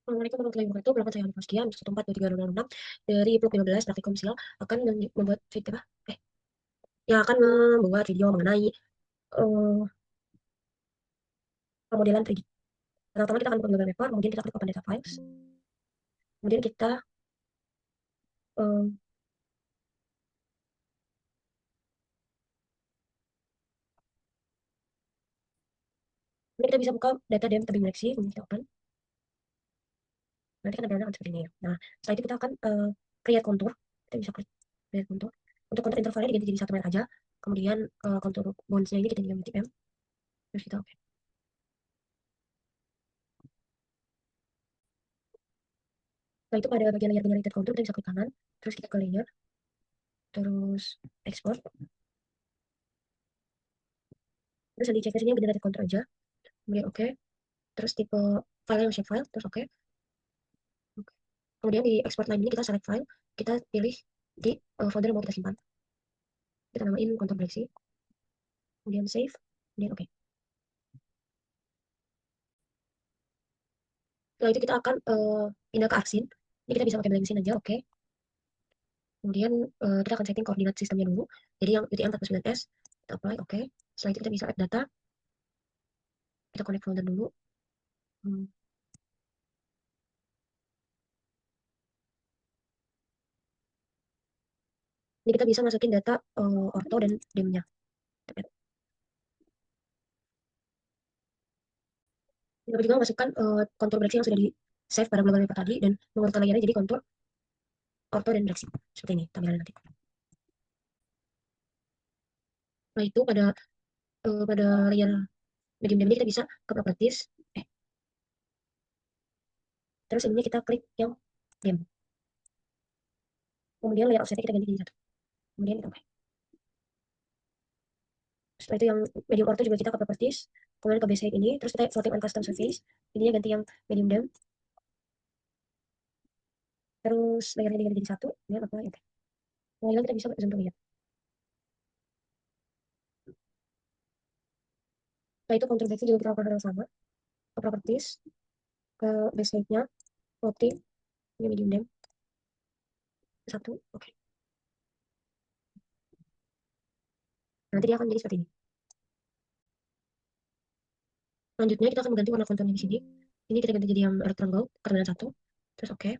Assalamualaikum warahmatullahi wabarakatuh. Perkenalkan saya Hanifah Sekian, 1423 dari Pluk 15 Praktikum Sial akan membuat video apa? Yang akan membuat video mengenai eh, pemodelan 3D. Pertama kita akan buka Google Paper, kemudian kita klik Open Data Files, kemudian kita eh, kemudian kita bisa buka data dem tebing seleksi, kemudian kita open. Nanti kan ada seperti ini ya. Nah, setelah itu kita akan create contour. Kita bisa create contour. Untuk contour intervalnya diganti jadi 1 meter aja. Kemudian contour bounds-nya ini kita ganti M. Terus kita oke. Setelah itu pada bagian layer generated contour kita bisa klik kanan, terus kita ke layer, terus export. Terus yang dicek sini generated contour aja, kemudian oke. Terus tipe file yang shape file, terus oke. Kemudian di export line ini kita select file, kita pilih di folder yang mau kita simpan. Kita namain contour galaxy, kemudian save, kemudian oke. Setelah itu kita akan pindah ke Arcsin. Ini kita bisa pakai blank scene aja, oke. Kemudian kita akan setting koordinat sistemnya dulu. Jadi yang UTM 49S, kita apply, oke. Setelah itu kita bisa add data, kita connect folder dulu. Hmm. Ini kita bisa masukin data orto dan dem-nya. Kita juga masukkan kontur galaxy yang sudah di save pada global map tadi dan mengurutkan layarnya jadi kontur orto dan galaxy. Seperti ini tampilannya nanti. Nah itu pada layar medium dem ini kita bisa ke properties. Terus ininya kita klik yang dem. Kemudian layar offsetnya kita ganti jadi 1. Kemudian kita oke. Setelah itu yang medium ortho juga kita ke properties. Kemudian ke base height ini. Terus kita floating on custom surface. Ininya ganti yang medium dem. Terus layarnya diganti jadi 1. Kemudian apa? Oke. Kemudian kita bisa zoom to lihat. Setelah itu contour galaxy juga kita lakukan hal yang sama. Ke properties. Ke base height-nya. Floating. Ini medium dem. 1. Oke. Nanti dia akan jadi seperti ini. Selanjutnya kita akan mengganti warna konturnya di sini. Ini kita ganti jadi yang rectangle, keterangan 1. Terus oke.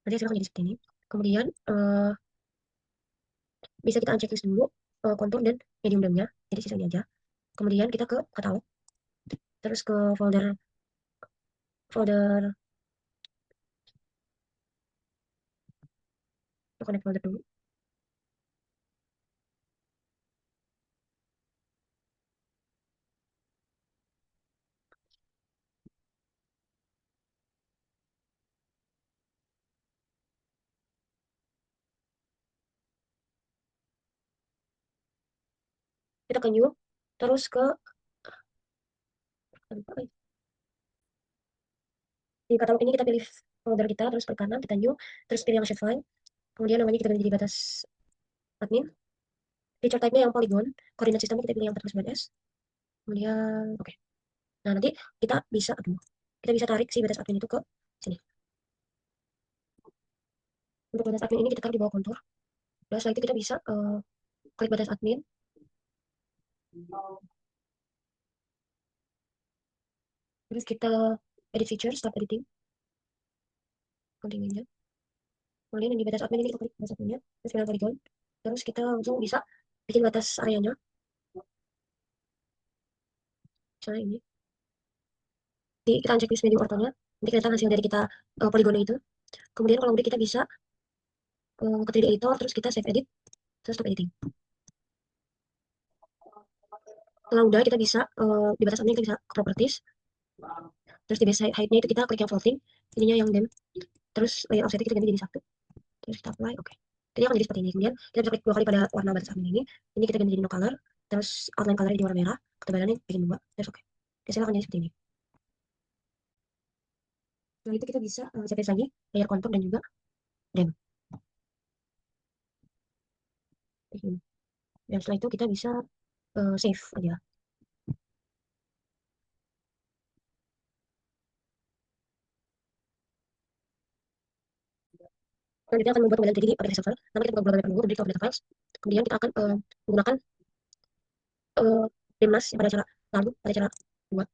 Nanti hasilnya akan jadi seperti ini. Kemudian bisa kita unchecklist dulu kontur dan medium demnya. Jadi sisanya aja. Kemudian kita ke katalog. Terus ke folder folder connect folder dulu. Kita ke new. Terus ke di katalog ini kita pilih folder kita, terus klik kanan, kita new, terus pilih yang shapefile. Kemudian namanya kita ganti jadi batas admin. Feature type-nya yang polygon, koordinat sistemnya kita pilih yang 49S. Kemudian oke. Nah, nanti kita bisa kita bisa tarik si batas admin itu ke sini. Untuk batas admin ini kita taruh di bawah kontur. Dan setelah itu kita bisa klik batas admin. Terus kita edit feature, start editing. Continue-nya. Kemudian yang di batas admin ini kita klik batas adminnya. Terus pilih polygon. Terus kita langsung bisa bikin batas areanya. Misalnya ini. Jadi kita unchecklist medium ortonya. Nanti kelihatan hasil dari kita polygonnya itu. Kemudian kalau udah kita bisa ke 3D editor, terus kita save edit, terus stop editing. Setelah udah kita bisa di batas admin kita bisa ke properties. Terus di base height-nya itu kita klik yang floating, ininya yang dem. Terus layer offset kita ganti jadi 1. Terus kita apply, oke. Jadi akan jadi seperti ini. Kemudian kita bisa klik 2 kali pada warna batas admin ini. Ini kita ganti jadi no color. Terus outline color di warna merah. Ketebalannya bikin 2. Terus oke. Hasilnya akan jadi seperti ini. Setelah itu kita bisa settings lagi layer contour dan juga dem. Dan setelah itu kita bisa save aja. Selanjutnya akan membuat pembelian jadi di aplikasi file. Nama kita buka Global dulu, kemudian kita update files. Kemudian kita akan menggunakan Demnas yang pada cara lalu, pada cara buat.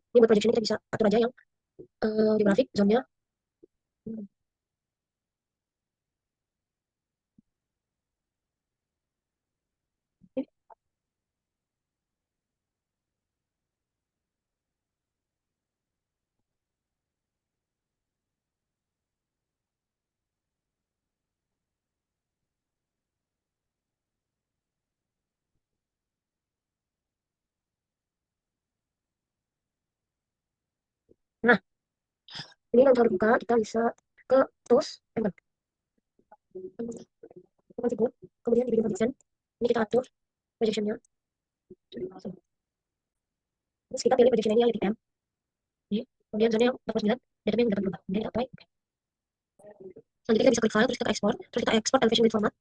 Ini buat project ini kita bisa atur aja yang geografik, zone-nya. Nah, ini kalau kita buka, kita bisa ke tools, bukan, configure, kemudian di bidding projection, ini kita atur projection-nya. Terus kita pilih projection ini yang titik M. Ini. Kemudian zona yang 49, database yang 84. Kemudian kita apply. Selanjutnya kita bisa klik file, terus kita ekspor. Terus kita ekspor elevation grid format.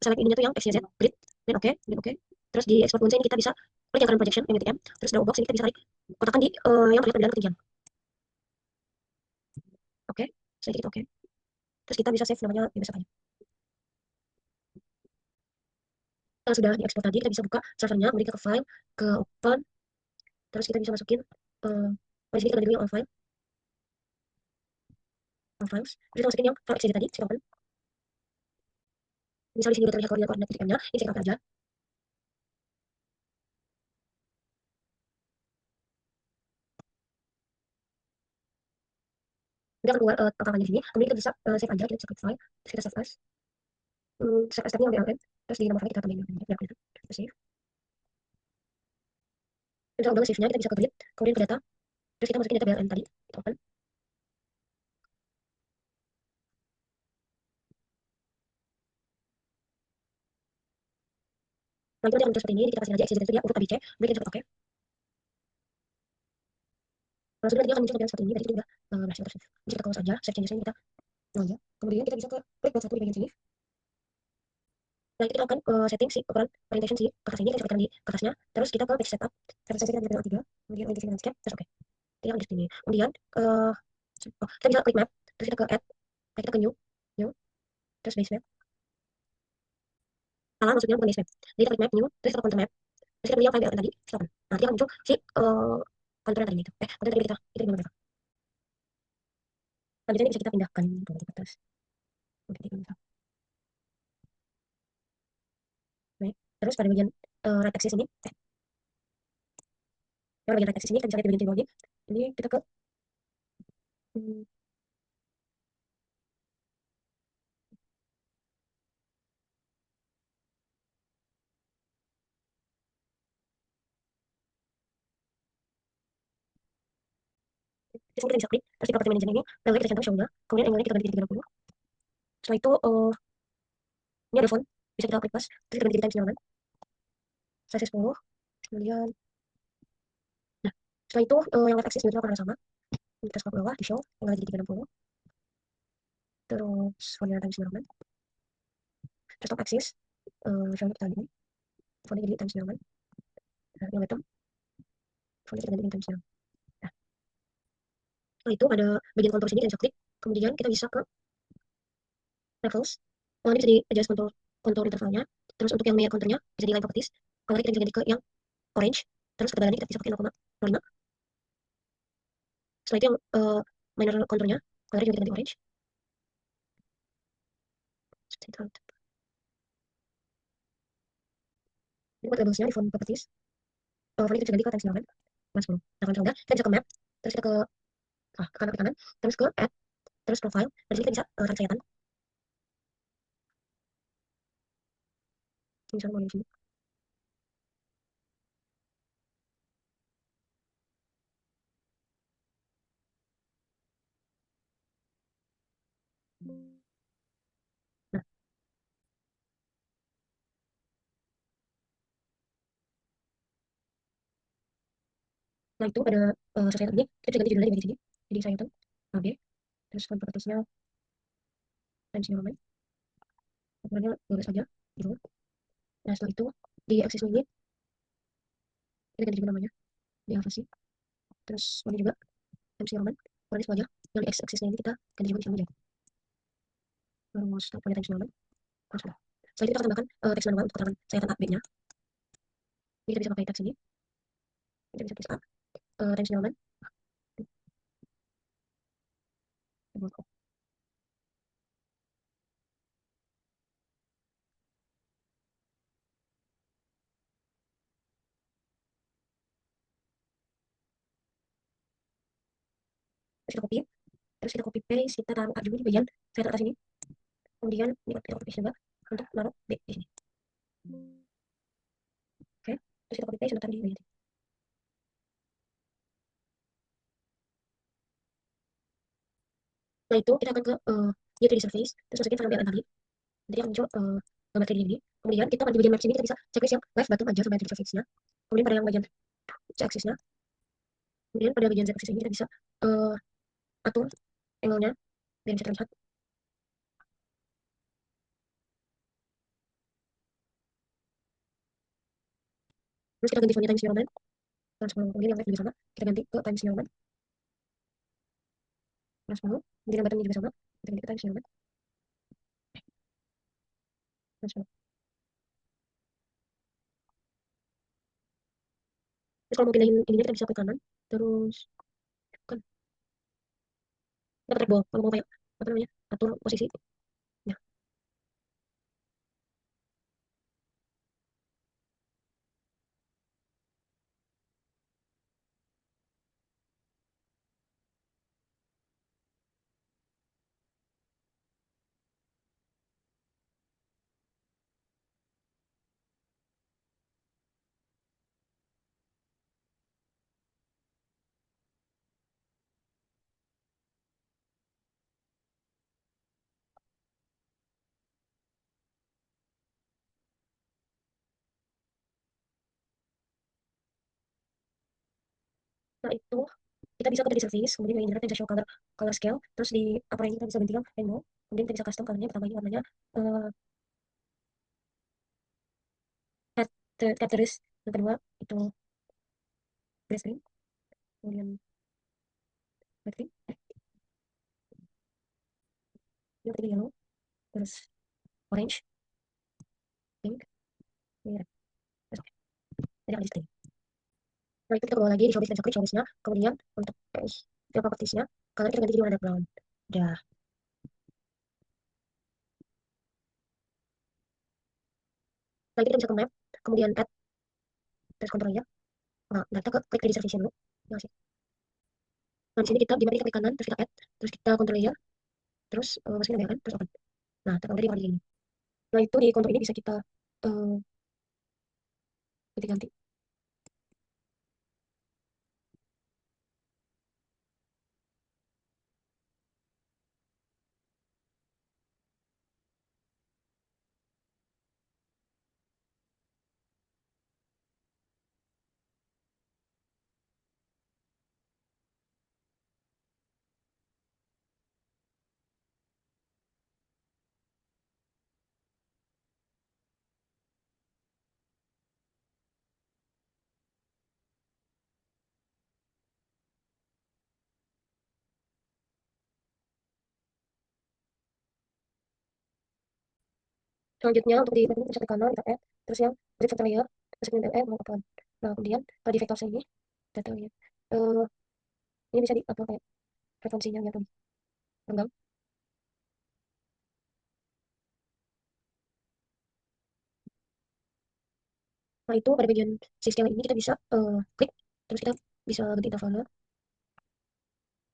Select ininya tuh yang XYZ, grid. Dan oke, dan oke. Terus di export ini kita bisa klik yang current projection, yang titik M. Terus draw box ini kita bisa tarik kotakan di yang terlihat perbedaan ketinggian. Oke, selanjutnya kita oke. Terus kita bisa save namanya bebas aja. Kalau sudah diekspor tadi, kita bisa buka servernya, kemudian kita ke file, ke open, terus kita bisa masukin di sini kita ganti dulu yang all files, terus kita masukin yang file XYZ tadi, kita open. Misal di sini udah terlihat koordinat titik-nya, ini saya copy aja. Dia akan keluar angka di sini, kemudian kita bisa save aja, kita bisa klik file, terus kita save as, save as stepnya yang BLM, terus di nomor file kita tambahin biar kelihatan, kita save. Kita udah save-nya, kita bisa ke grid, kemudian ke data, terus kita masukin data BLM tadi, kita open. Nah, itu nanti akan muncul seperti ini, kita kasih aja XYZ itu dia urut ABC, kemudian kita oke. Nah, sudah nanti akan muncul tampilan seperti ini, tadi kita udah berhasil tersave. Jadi kita close aja, save changes-nya kita nol aja. Kemudian kita bisa ke klik buat satu di bagian sini. Nah, itu kita akan setting si ukuran orientation si kertas ini, kita coba di kertasnya, terus kita ke page setup, kertas kita pilih A3, kemudian orientation landscape, terus oke. Kita lanjut sini. Kemudian kita bisa klik map, terus kita ke add, kita ke new, terus base map. Salah maksudnya bukan base map. Jadi kita klik map new, terus kita contour map, terus kita pilih yang file BLN tadi, kita open. Nanti akan muncul si kontur yang tadi itu. Kontur tadi kita di mana? Selanjutnya bisa kita pindahkan ke kertas. Baik. Terus pada bagian right axis ini, pada bagian right axis ini kita bisa lihat di bagian table ini. Ini kita ke hmm, di sini kita bisa klik, terus di property manager ini, lalu kita centang show-nya, kemudian angle-nya kita ganti jadi 30. Setelah itu ini ada font, bisa kita klik plus, terus kita ganti jadi times New Roman, size 10, kemudian nah, setelah itu yang right axis ini akan sama, kita scroll ke bawah di show, angle jadi 360, terus fontnya times New Roman, terus top axis show-nya kita ganti, fontnya jadi times New Roman, nah, yang bottom, fontnya kita ganti jadi times New Roman. Nah, setelah itu ada bagian kontur sini, kita bisa klik, kemudian kita bisa ke levels, ini bisa di adjust kontur intervalnya, terus untuk yang layer konturnya bisa di line properties, kalau kita bisa ganti ke yang orange, terus ketebalannya kita bisa pakai 0,05. Setelah itu yang minor konturnya, colornya juga kita ganti orange. Ini buat labelsnya di font properties. Font itu bisa ganti ke times 9, plus 10. Nah, kalau udah, kita bisa ke map, terus kita ke kanan, terus ke add, terus profile, dan di sini kita bisa tarik sayatan. Misalnya mau di sini. Nah, nah itu pada sayatan ini, kita bisa ganti judulnya di bagian sini. Jadi sayatan AB, terus font propertiesnya times 9, ukurannya 12 aja, gitu. Nah, setelah itu di akses ini kita ganti juga namanya di Alfasi, terus ini juga times 9, kurangin 10 aja. Yang di x-axisnya ini kita ganti juga sama aja. Terus punya times 9, terus udah. Setelah itu kita akan tambahkan teks manual untuk keterangan sayatan A, B-nya. Ini kita bisa pakai teks ini. Kita bisa tulis A, times 9, terus kita copy, terus kita copy paste, kita taruh A juga di bagian sayatan atas ini. Kemudian ini kita copy paste juga untuk naruh B di sini. Oke, terus kita copy paste untuk taruh di bagian sini. Nah itu kita akan ke new 3D surface, terus masukin variable yang tadi. Nanti akan muncul gambar 3D ini. Kemudian kita di bagian maps ini kita bisa checklist yang left bottom aja sampai 3D surface-nya. Kemudian pada yang bagian x-axis-nya, kemudian pada bagian z-axis ini kita bisa atur angle-nya biar bisa terlihat. Terus kita ganti font-nya Times New Roman. Terus kemudian yang left juga sama, kita ganti ke Times New Roman. Terus kemudian yang bottom juga sama, kita ganti ke Times New Roman. Terus terus kalau mau pindahin ininya kita bisa ke kanan. Terus kan kita trackball kalau mau kayak apa namanya atur posisi. Nah, nah itu kita bisa ke tadi service, kemudian yang kita bisa show color scale, terus di upper ini kita bisa ganti yang rainbow, kemudian kita bisa custom colornya, pertama ini warnanya uh, cat terus, yang kedua itu grass green, kemudian white green, yang ketiga yellow, terus orange, pink, ini red, terus oke, jadi akan di display. Nah itu kita bawa lagi di showcase, kita bisa klik showcase-nya, kemudian untuk fill properties-nya, color kita ganti jadi warna brown. Udah. Nah itu kita bisa ke map, kemudian add, terus control ya. Nah, kita ke klik di service dulu. Nah, nah, di sini kita di map kita klik kanan, terus kita add, terus kita control layer, terus masukin namanya kan, terus open. Nah, kita udah di warna ini. Nah, itu di kontur ini bisa kita uh, ganti-ganti. Selanjutnya untuk di ini kita klik kanan, kita add, terus yang break factor layer, masukin BLE, mau open. Nah, kemudian di vector ini, data lihat. Ini bisa di apa kayak frekuensinya gitu, renggang. Nah, itu pada bagian scale ini kita bisa klik, terus kita bisa ganti intervalnya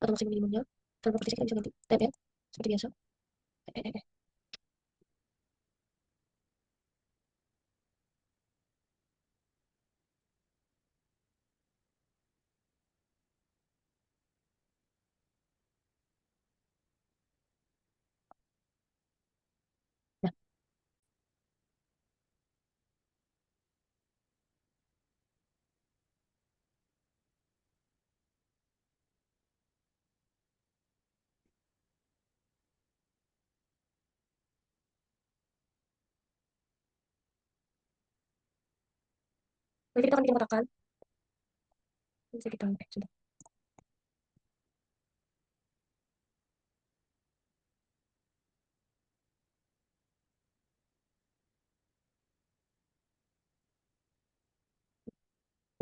atau maksimum minimumnya. Dan properties kita bisa ganti tab ya, seperti biasa. Eh. Nah, nanti kita akan bikin kotakan. Bisa kita, sudah.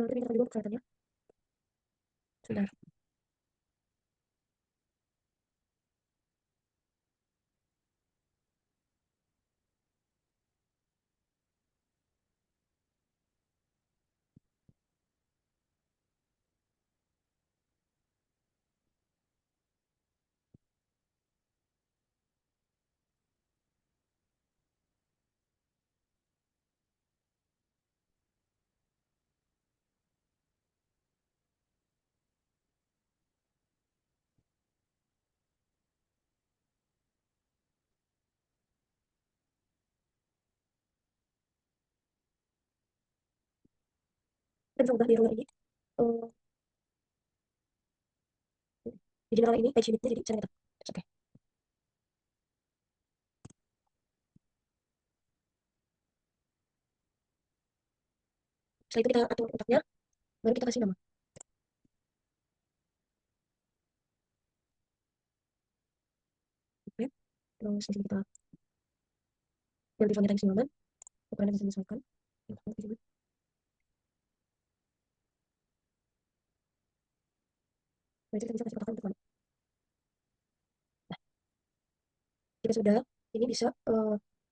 Nanti kita juga kelihatannya. Sudah. Dan bisa ubah di ruler ini. Eh, di general ini page unitnya jadi center. Oke. Setelah itu kita atur letaknya, baru kita kasih nama. Oke. Terus di sini kita ganti fontnya times 9, ukurannya bisa disesuaikan. Di sini. Nah, itu kita bisa kasih kotakan untuk mana. Nah, jika sudah, ini bisa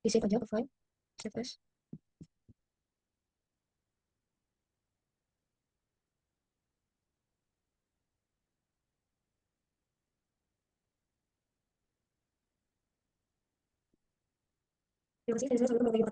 di save aja ke file, save as. Terima kasih, saya selalu berbagi